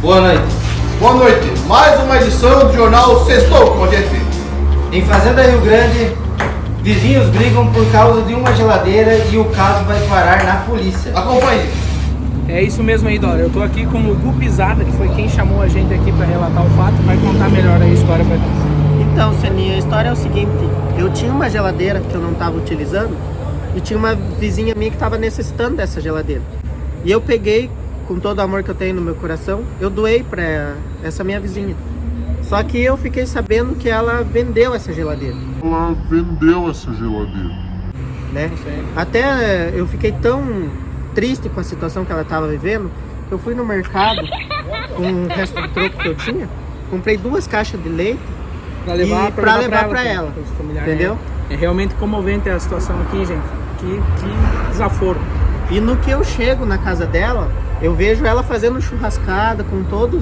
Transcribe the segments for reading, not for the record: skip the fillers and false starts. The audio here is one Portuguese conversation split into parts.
Boa noite. Boa noite. Mais uma edição do jornal Sextou com a gente. Em Fazenda Rio Grande, vizinhos brigam por causa de uma geladeira e o caso vai parar na polícia. Acompanhe. É isso mesmo aí, Dora. Eu tô aqui com o Gu Pisada, que foi quem chamou a gente aqui para relatar o fato, vai contar melhor a história pra nós. Então, Seninha, a história é o seguinte: eu tinha uma geladeira que eu não estava utilizando e tinha uma vizinha minha que estava necessitando dessa geladeira. E eu peguei, com todo o amor que eu tenho no meu coração, eu doei para essa minha vizinha. Só que eu fiquei sabendo que ela vendeu essa geladeira. Né? Até eu fiquei tão triste com a situação que ela estava vivendo, que eu fui no mercado com o resto do troco que eu tinha, comprei 2 caixas de leite Pra levar para ela, entendeu? É realmente comovente a situação aqui, gente. Que desaforo. E no que eu chego na casa dela, eu vejo ela fazendo churrascada com todos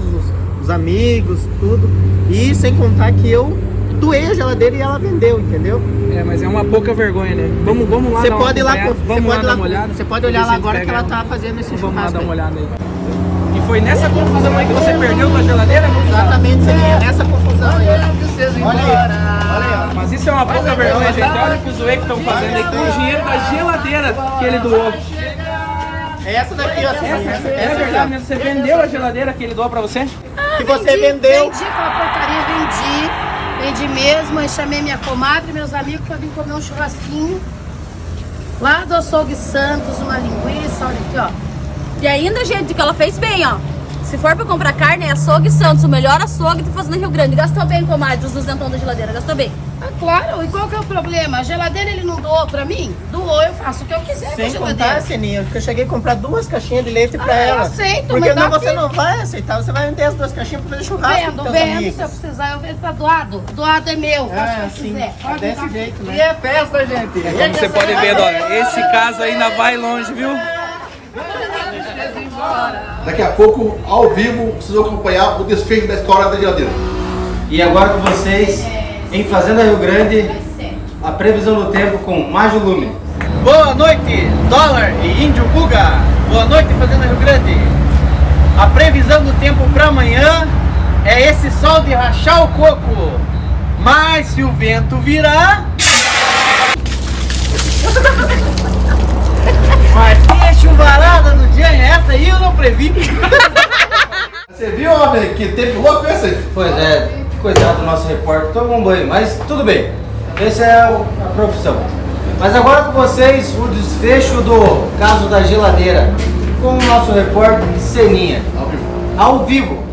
os amigos, tudo. E sem contar que eu doei a geladeira e ela vendeu, entendeu? É, mas é uma pouca vergonha, né? Vamos lá Você dar uma pode ir lá, acompanhada. Vamos lá dar uma olhada. Você pode olhar lá agora que ela tá fazendo esse Vamos lá churrasco. dar uma aí. olhada aí. E foi nessa confusão aí que você perdeu a geladeira? Exatamente, Seninha, nessa confusão aí. Olha aí, Mas isso é uma pouca vergonha, gente. Olha o que os zoeiros estão fazendo aí com o dinheiro da geladeira que ele doou. é essa daqui, ó, Seninha. É verdade mesmo? Você vendeu a geladeira que ele doou pra você? Que você vendeu. Vendi aquela porcaria, vendi mesmo. Aí chamei minha comadre e meus amigos pra vir comer um churrasquinho lá do Açougue Santos, uma linguiça, olha aqui, ó. E ainda, gente, que ela fez bem, ó. Se for pra comprar carne, é Açougue Santos, o melhor açougue de Fazenda Rio Grande. Gastou bem, comadre, os 200 da geladeira, gastou bem. Ah, claro, e qual que é o problema? A geladeira ele não doou pra mim? Doou, eu faço o que eu quiser com a Sem geladeira. contar, Seninha, porque eu cheguei a comprar 2 caixinhas de leite pra Ah, eu ela. aceito, porque mas dá não, você aqui. não vai aceitar, você vai vender as 2 caixinhas pra fazer churrasco com teus Vendo, amigos. se eu precisar eu vendo pra doado. Doado é meu, faço o que eu sim, quiser. Pode desse dar. jeito, né? E é festa, gente. Como você pode ver, Dora, esse caso ainda vai longe, viu? Daqui a pouco, ao vivo, vocês vão acompanhar o desfecho da história da geladeira. E agora com vocês, em Fazenda Rio Grande, a previsão do tempo com Mágio Lume. Boa noite, Dólar e Índio Buga. Boa noite, Fazenda Rio Grande. A previsão do tempo para amanhã é esse sol de rachar o coco. Mas se o vento virar... Mas que chuvarada no dia é essa aí? Eu não previ. Você viu, homem, que tempo louco esse aí? Pois é, coitado do nosso repórter, toma um banho, mas tudo bem. Essa é a profissão. Mas agora com vocês, o desfecho do caso da geladeira, com o nosso repórter Seninha. Ao vivo.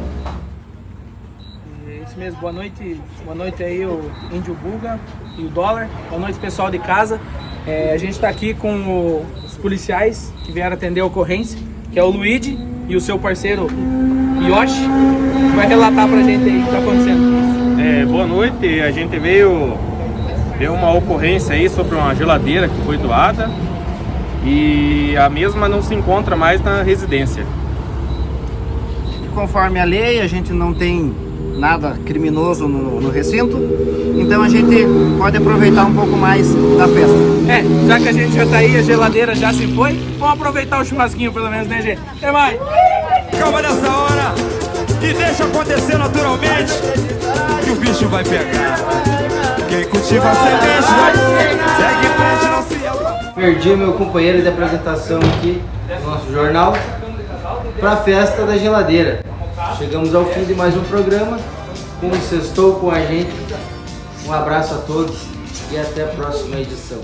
É isso mesmo, boa noite aí o Índio Buga e o Dólar, boa noite pessoal de casa. A gente está aqui com os policiais que vieram atender a ocorrência, que é o Luigi e o seu parceiro Yoshi, que vai relatar pra gente aí o que está acontecendo. Boa noite, a gente deu uma ocorrência aí sobre uma geladeira que foi doada e a mesma não se encontra mais na residência. Conforme a lei, a gente não tem nada criminoso no recinto, então a gente pode aproveitar um pouco mais da festa. Já que a gente já tá aí, a geladeira já se foi, vamos aproveitar o churrasquinho pelo menos, né, gente? Até mais! Calma nessa hora e deixa acontecer naturalmente que o bicho vai pegar. Quem cultiva a semente segue em frente, não se... Perdi meu companheiro de apresentação aqui no nosso jornal para a festa da geladeira. Chegamos ao fim de mais um programa. Com o Sextou com a gente. Um abraço a todos e até a próxima edição.